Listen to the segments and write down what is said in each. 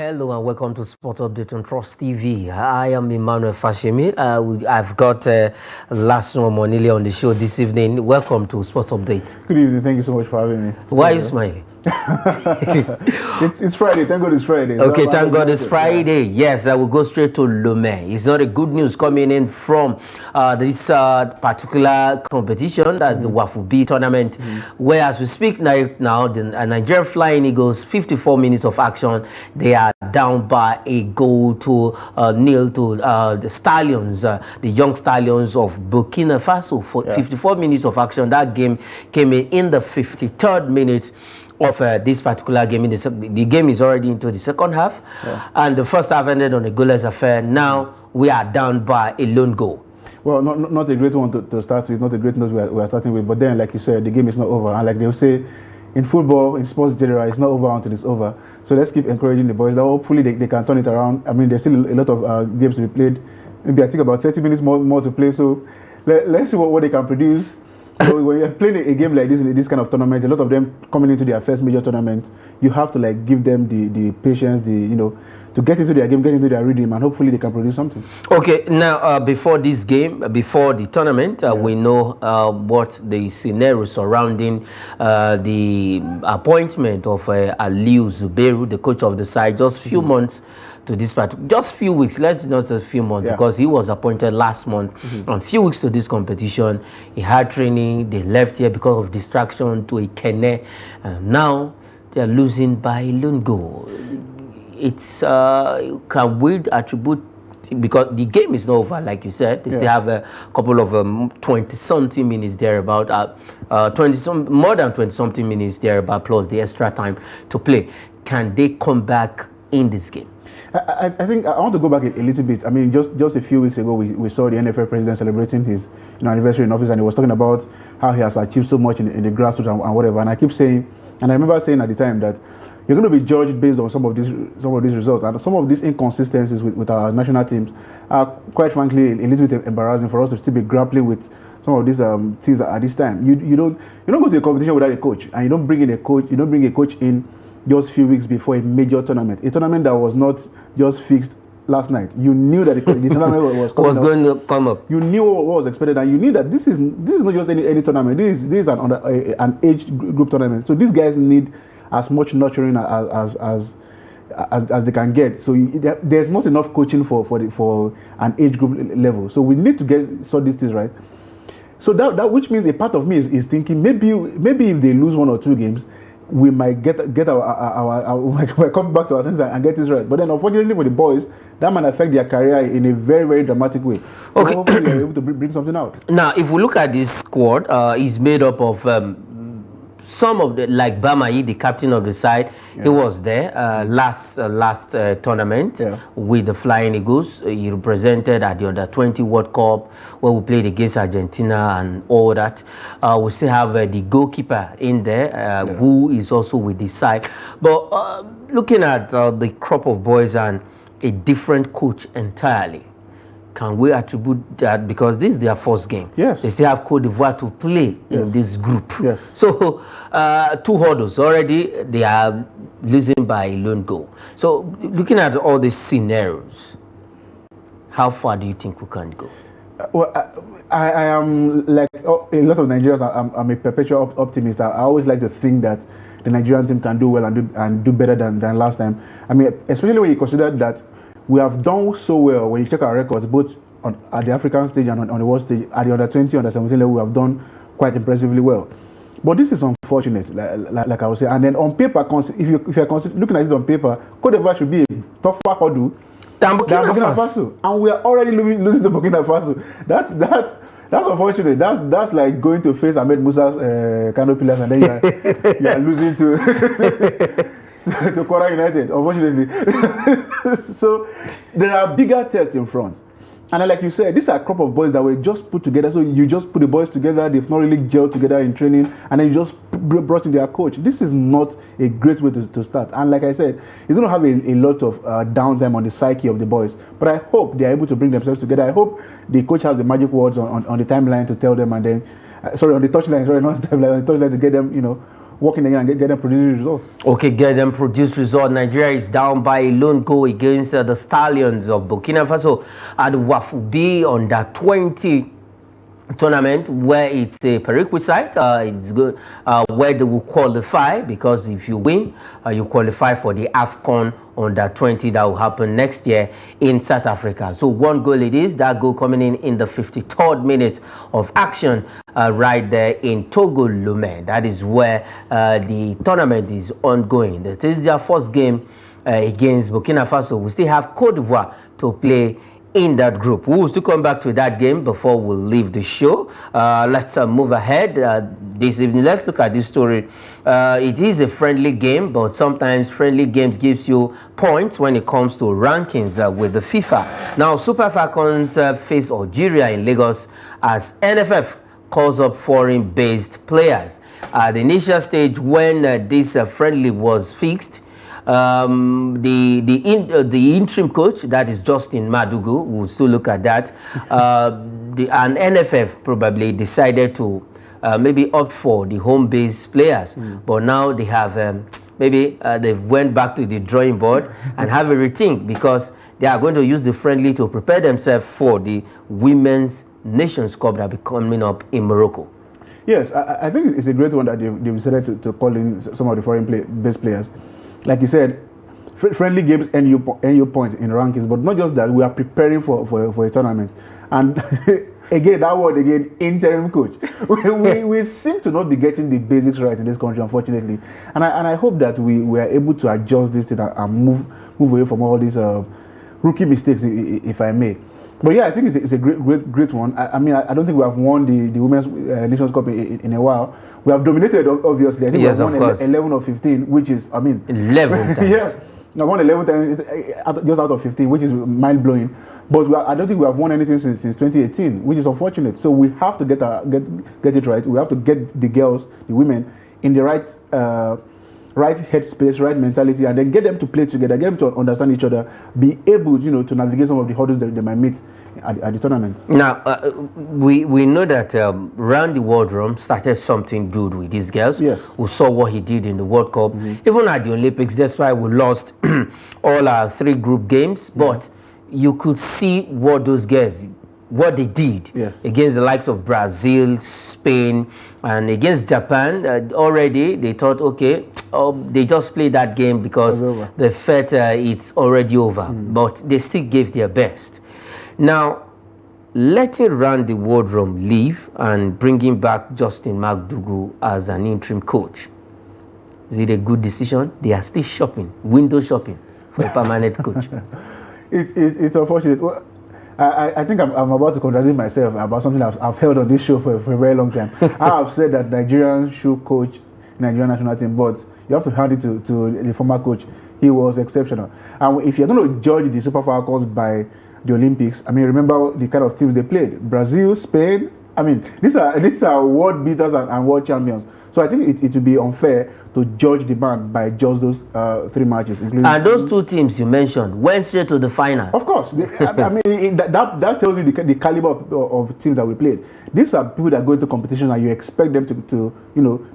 Hello and welcome to Sport Update on Trust TV. I am Emmanuel Fashemi. I've got Last Monile on the show this evening. Welcome to Sports Update. Good evening. Thank you so much for having me. Why are you smiling? It's Friday. Thank God it's Friday. Okay, thank God it's Friday. Yes, I will go straight to Lomé. It's not a good news coming in from this particular competition. That's the WAFU B tournament. Where, as we speak now, the Nigeria Flying Eagles, 54 minutes of action, they are down by a goal to nil to the Stallions, the young Stallions of Burkina Faso. For 54 minutes of action, that game came in the 53rd minute of this particular game. The game is already into the second half, and the first half ended on a goalless affair. Now we are down by a lone goal. Well, not a great one to start with, not a great note we are starting with, but then, like you said, the game is not over. And like they say, in football, in sports general, it's not over until it's over. So let's keep encouraging the boys. That hopefully they can turn it around. I mean, there's still a lot of games to be played. Maybe I think about 30 minutes more to play. So let's see what they can produce. So when you're playing a game like this in this kind of tournament, a lot of them coming into their first major tournament, you have to like give them the patience, to get into their game, get into their rhythm, and hopefully they can produce something. Okay, now before this game, before the tournament, we know what the scenario surrounding the appointment of Aliou Zubairu, the coach of the side, just few months to this part, just few weeks, let's not say a few months, because he was appointed last month. And few weeks to this competition, he had training, they left here because of distraction to a Kene, and now they are losing by a lone goal. It's can we attribute, because the game is not over, like you said, they still have a couple of 20-something minutes there, about more than 20-something minutes there, about plus the extra time to play. Can they come back in this game? I think I want to go back a little bit. I mean, just a few weeks ago, we saw the NFL president celebrating his anniversary in office, and he was talking about how he has achieved so much in the grassroots and whatever. And I keep saying, and I remember saying at the time that you're going to be judged based on some of these results, and some of these inconsistencies with our national teams are, quite frankly, a little bit embarrassing for us to still be grappling with some of these things at this time. You don't go to a competition without a coach, and you don't bring in a coach. You don't bring a coach in just a few weeks before a major tournament, a tournament that was not just fixed last night. You knew that the tournament was going to come up. You knew what was expected, and you knew that this is not just any tournament. This is an age group tournament. So these guys need as much nurturing as they can get. So there's not enough coaching for an age group level. So we need to sort these things right. So that which means a part of me is thinking maybe if they lose one or two games, we might get our come back to our senses and get this right. But then, unfortunately for the boys, that might affect their career in a very, very dramatic way. Okay, so hopefully they're able to bring something out. Now, if we look at this squad, it's made up of some of the, like Bamayi, the captain of the side. He was there last tournament with the Flying Eagles. He represented at the Under-20 World Cup where we played against Argentina and all that. We still have the goalkeeper in there who is also with the side. But looking at the crop of boys and a different coach entirely, can we attribute that because this is their first game? Yes. They still have Côte d'Ivoire to play in this group. Yes. So 2 hurdles already, they are losing by a lone goal. So looking at all these scenarios, how far do you think we can go? Well, I am like a lot of Nigerians. I'm a perpetual optimist. I always like to think that the Nigerian team can do well and do better than last time. I mean, especially when you consider that we have done so well. When you check our records, both at the African stage and on the world stage, at the Under-20, Under-17 level, we have done quite impressively well. But this is unfortunate, like I was saying. And then on paper, if you're looking at it on paper, Côte d'Ivoire should be a tougher hurdle than Burkina Faso. And we are already losing to Burkina Faso. That's unfortunate. That's like going to face Ahmed Musa's Kano Pillars, and then you are losing to to Quora United, unfortunately. So there are bigger tests in front. And like you said, these are a crop of boys that were just put together. So you just put the boys together, they've not really gelled together in training, and then you just brought in their coach. This is not a great way to start. And like I said, it's going to have a lot of downtime on the psyche of the boys. But I hope they are able to bring themselves together. I hope the coach has the magic words on the timeline to tell them, and then, on the touchline, not the timeline, on the touchline to get them, working again and get them producing results. Okay, get them produce result. Nigeria is down by a lone goal against the Stallions of Burkina Faso at the WAFU B U20 tournament, where it's a prerequisite. It's good where they will qualify, because if you win, you qualify for the AFCON under-20 that will happen next year in South Africa. So one goal it is, that goal coming in the 53rd minute of action right there in Togo Lomé. That is where the tournament is ongoing. That is their first game against Burkina Faso. We still have Cote d'Ivoire to play in that group. We will still come back to that game before we leave the show. Let's move ahead this evening. Let's look at this story. It is a friendly game, but sometimes friendly games gives you points when it comes to rankings with the FIFA. Now, Super Falcons face Algeria in Lagos as NFF calls up foreign-based players. At the initial stage, when this friendly was fixed, the interim coach, that is Justin Madugu, we'll still look at that. And NFF probably decided to maybe opt for the home-based players, but now they have maybe they went back to the drawing board and have a rethink, because they are going to use the friendly to prepare themselves for the Women's Nations Cup that will be coming up in Morocco. Yes, I think it's a great one that they decided to call in some of the foreign-based players. Like you said, friendly games earn you points in rankings, but not just that, we are preparing for a tournament. And again, that word again, interim coach. we seem to not be getting the basics right in this country, unfortunately. And I hope that we are able to adjust this thing and move away from all these rookie mistakes, if I may. But yeah, I think it's a great one. I mean, I don't think we have won the Women's Nations Cup in a while. We have dominated, obviously. I think yes, we have won 11 or 15, which is, I mean... 11 times. Yeah, we won 11 times, just out of 15, which is mind-blowing. But I don't think we have won anything since 2018, which is unfortunate. So we have to get it right. We have to get the girls, the women, in the right headspace, right mentality, and then get them to play together, get them to understand each other, be able, to navigate some of the hurdles that they might meet at the tournament. Now, we know that Randy Wardrum started something good with these girls. Yes. We saw what he did in the World Cup, even at the Olympics. That's why we lost all our 3 group games, but you could see what those girls, what they did against the likes of Brazil, Spain, and against Japan. Already they thought, okay, they just played that game because they felt it's already over, but they still gave their best. Now, letting Randy Wardrum leave and bringing back Justin Madugu as an interim coach, is it a good decision? They are still shopping, window shopping for a permanent coach. It's unfortunate. Well, I think I'm about to contradict myself about something I've held on this show for a very long time. I have said that Nigerians should coach Nigerian national team, but you have to hand it to the former coach. He was exceptional. And if you're going to judge the Super Falcons by the Olympics, I mean, remember the kind of teams they played: Brazil, Spain. I mean, these are world beaters and world champions. So I think it would be unfair to judge the man by just those 3 matches. And those 2 teams you mentioned went straight to the final. Of course. I mean, that tells you the caliber of teams that we played. These are people that go into competition and you expect them to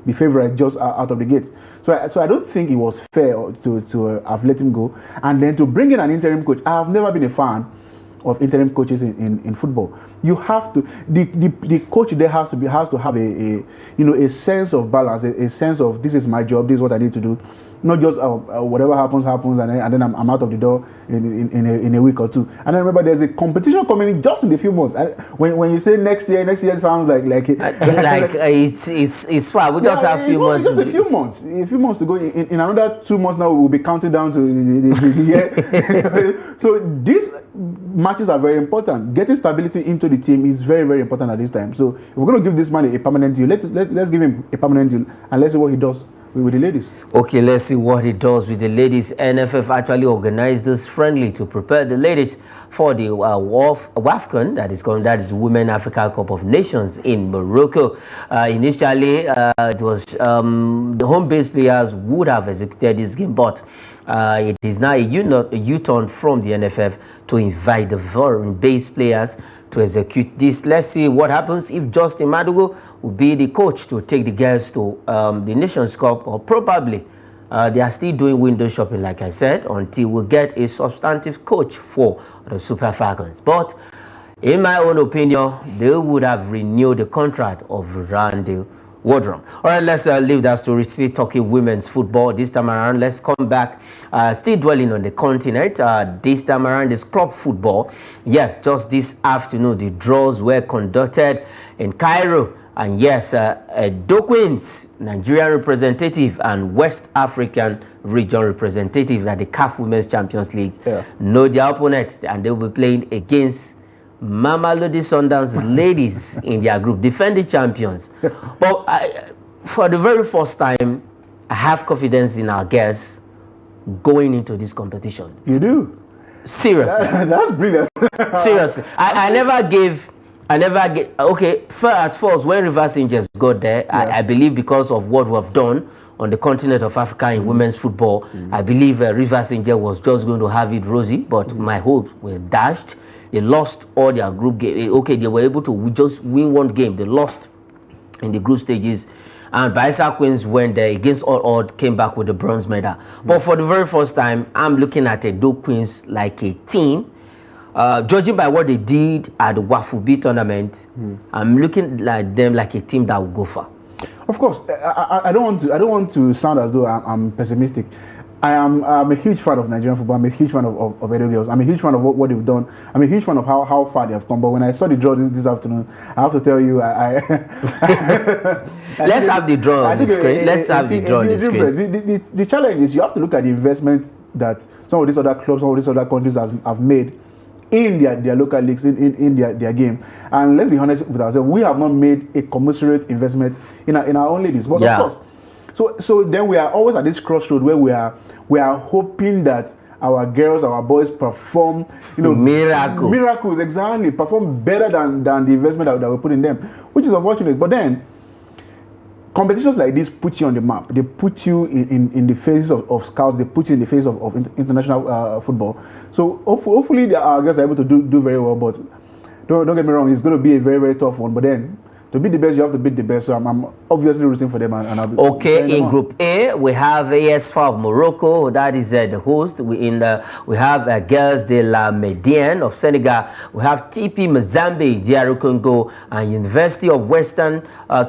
be favourite just out of the gates. So I don't think it was fair to have let him go. And then to bring in an interim coach, I have never been a fan of interim coaches in football. You have to, the coach there has to have a sense of balance, a sense of, this is my job, this is what I need to do, not just whatever happens and then I'm out of the door in a week or 2. And then remember, there's a competition coming in just in a few months. When you say next year sounds like it's far. We just have a few months. Just a few months to go. In another 2 months now, we'll be counting down to the year. So these matches are very important. Getting stability into the team is very, very important at this time. So if we're going to give this man a permanent deal, let's give him a permanent deal and let's see what he does with the ladies. Okay, let's see what he does with the ladies. NFF actually organized this friendly to prepare the ladies for the WAFCON, that is Women Africa Cup of Nations in Morocco. Initially, it was the home-based players would have executed this game, but it is now a U-turn from the NFF to invite the foreign-based players to execute this. Let's see what happens if Justin Madugo will be the coach to take the girls to the Nations Cup, or probably they are still doing window shopping, like I said, until we get a substantive coach for the Super Falcons. But in my own opinion, they would have renewed the contract of Randy Wardrum. All right, let's leave that story. Still talking women's football. This time around, let's come back. Still dwelling on the continent. This time around is club football. Yes, just this afternoon, the draws were conducted in Cairo. And yes, Queens, Nigerian representative, and West African region representative at the CAF Women's Champions League know their opponent, and they will be playing against Mamelodi Sundowns ladies in their group, defending champions. But for the very first time, I have confidence in our guests going into this competition. You do? Seriously. That's brilliant. Seriously. I never gave, okay, at first, when Rivers Angels got there, I believe because of what we have done on the continent of Africa in women's football, I believe Rivers Angels was just going to have it rosy, but my hopes were dashed. They lost all their group game. Okay, they were able to just win one game. They lost in the group stages. And Bayelsa Queens went there against all odds, came back with the bronze medal. But for the very first time, I'm looking at Edo Queens like a team. Judging by what they did at the WAFU B tournament, I'm looking at them like a team that will go far. Of course, I don't want to sound as though I'm pessimistic. I'm a huge fan of Nigerian football. I'm a huge fan of Edo Girls. I'm a huge fan of what they've done. I'm a huge fan of how far they have come. But when I saw the draw this afternoon, I have to tell you, let's have the draw on the screen. Let's have the draw on the screen. The challenge is you have to look at the investment that some of these other clubs, some of these other countries have made in their local leagues, in their game. And let's be honest with ourselves, we have not made a commensurate investment in our own ladies. But of course, so then we are always at this crossroad where we are hoping that our girls, our boys perform, miracles, exactly, perform better than the investment that we put in them, which is unfortunate. But then competitions like this put you on the map. They put you in the faces of scouts. They put you in the face of international football. So hopefully our girls are able to do very well. But don't get me wrong, it's going to be a very, very tough one. But then to beat the best, you have to beat the best. So I'm obviously rooting for them. And I'll be in Group A, we have AS4 of Morocco. That is the host. We have Girls de la Médiane of Senegal. We have TP Mazembe, DR Congo, and University of Western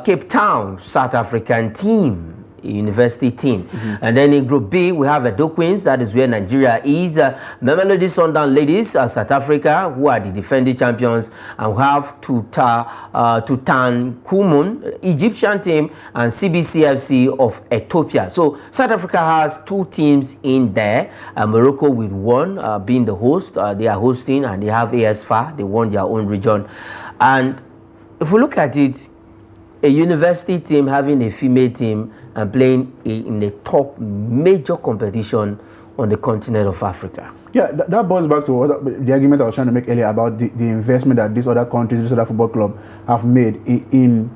Cape Town, South African team. University team. And then in Group B, we have Edo Queens. That is where Nigeria is. Mamelodi Sundowns ladies, South Africa, who are the defending champions. And we have Tutankhamun, Egyptian team, and CBCFC of Ethiopia. So South Africa has two teams in there. Morocco with one being the host. They are hosting, and they have AS4. They won their own region. And if we look at it, a university team having a female team and playing in the top major competition on the continent of Africa. Yeah, that boils back to the argument I was trying to make earlier about the investment that these other countries, these other football clubs have made in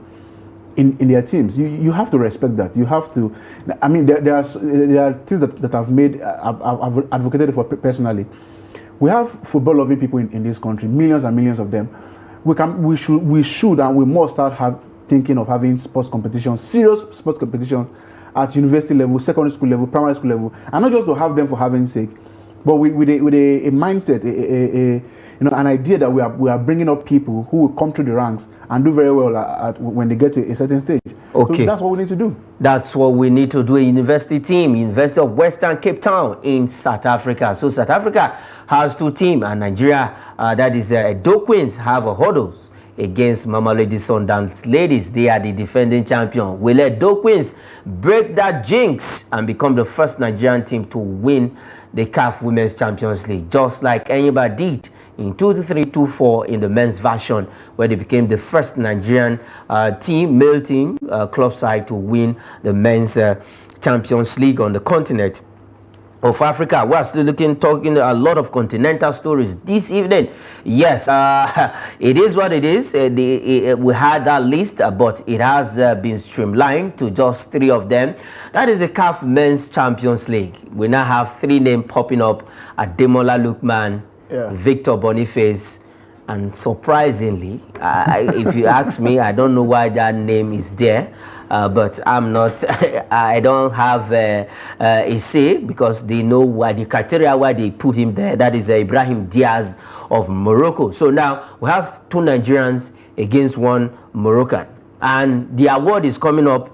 their teams. You have to respect that. You have to. I mean, there are things that I've made. I've advocated for personally. We have football-loving people in this country, millions and millions of them. We should, and we must start thinking of having sports competitions, serious sports competitions at university level, secondary school level, primary school level, and not just to have them for having sake, but with a mindset, an idea that we are bringing up people who will come through the ranks and do very well when they get to a certain stage. Okay, so that's what we need to do. That's what we need to do. A university team, University of Western Cape Town in South Africa. So South Africa has two teams, and Nigeria, that is Edo Queens, have a hurdles against Mamelodi Sundowns ladies. They are the defending champion. Will Edo Queens break that jinx and become the first Nigerian team to win the CAF Women's Champions League, just like anybody did in 2003-2004 in the men's version, where they became the first Nigerian male team, club side to win the men's Champions League on the continent of Africa. We are still talking a lot of continental stories this evening. Yes, it is what it is. We had that list, but it has been streamlined to just 3 of them. That is the CAF Men's Champions League. We now have 3 names popping up: Ademola Lookman, Victor Boniface, And surprisingly, if you ask me, I don't know why that name is there, but I'm not, I don't have a say, because they know why, the criteria why they put him there. That is Ibrahim Diaz of Morocco. So now we have 2 Nigerians against 1 Moroccan, and the award is coming up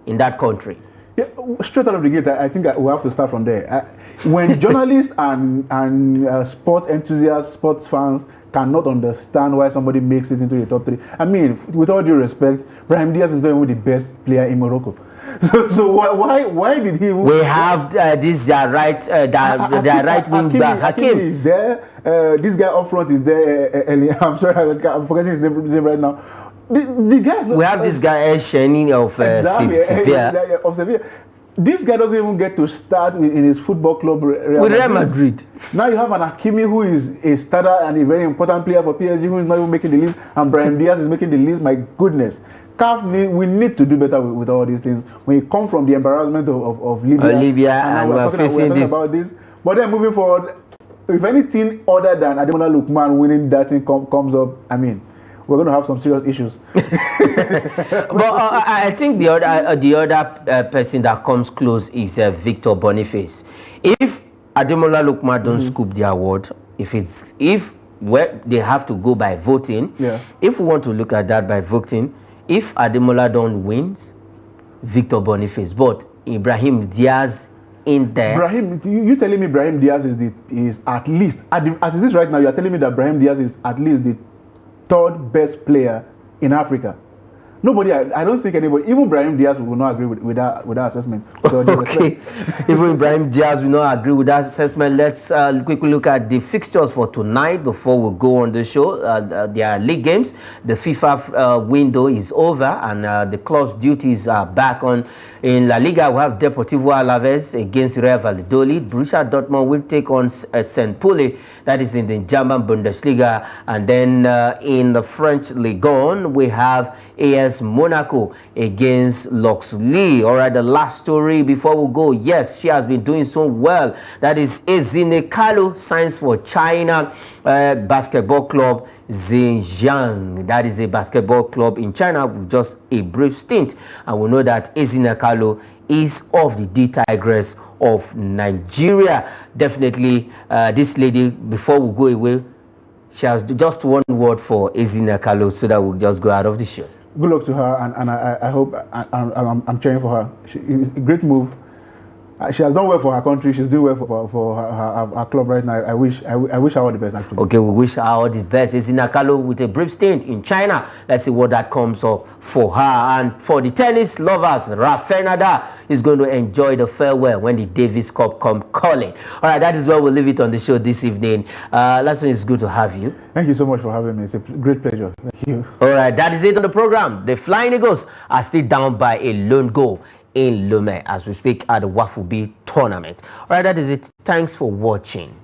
in that country. Yeah, straight out of the gate, I think we have to start from there. When journalists and sports enthusiasts, sports fans cannot understand why somebody makes it into the top 3. I mean, with all due respect, Brahim Diaz is not even the best player in Morocco. So why did he? We have this right wing back Hakim is there. This guy up front is there. I'm sorry, I'm forgetting his name right now. The guys. We have this guy Sheni of Sevilla. This guy doesn't even get to start in his football club Real Madrid. Now you have an Hakimi who is a starter and a very important player for PSG, who is not even making the list, and Brahim Diaz is making the list. My goodness. CAF, we need to do better with all these things. When you come from the embarrassment of Libya, and we're talking about this. But then moving forward, if anything other than Ademola Lookman winning that thing comes up, I mean, we're going to have some serious issues. But I think the other person that comes close is Victor Boniface. If Ademola Lookman don't scoop the award, if they have to go by voting, if we want to look at that by voting, if Ademola don't wins, Victor Boniface, but Ibrahim Diaz in there. You telling me Brahim Diaz is at least, as it is right now, you are telling me that Brahim Diaz is at least the 3rd best player in Africa. Nobody, I don't think anybody, even Brahim Diaz will not agree with that assessment. So okay, even Brahim Diaz will not agree with that assessment. Let's quickly look at the fixtures for tonight before we go on the show. There are league games. The FIFA window is over, and the club's duties are back on. In La Liga, we have Deportivo Alaves against Real Valladolid. Borussia Dortmund will take on St. Pauli, that is in the German Bundesliga. And then in the French Ligue 1, we have AS Monaco against Luxley. All right, the last story before we go. Yes, she has been doing so well. That is Ezine Kalu signs for China basketball club Zhejiang. That is a basketball club in China with just a brief stint. And we know that Ezine Kalu is of the D Tigress of Nigeria. Definitely, this lady, before we go away, she has just one word for Ezine Kalu so that we'll just go out of the show. Good luck to her, and I hope I'm cheering for her. It's a great move. She has done well for her country. She's doing well for her club right now. I wish her all the best, actually. Okay, we wish her all the best. Ezine Kalu with a brief stint in China. Let's see what that comes up for her. And for the tennis lovers, Rafael Nadal is going to enjoy the farewell when the Davis Cup come calling. All right, that is where we'll leave it on the show this evening. Last one, it's good to have you. Thank you so much for having me. It's a great pleasure. Thank you. All right, that is it on the program. The Flying Eagles are still down by a lone goal in Lomé as we speak at the WAFU B tournament. All right, that is it. Thanks for watching.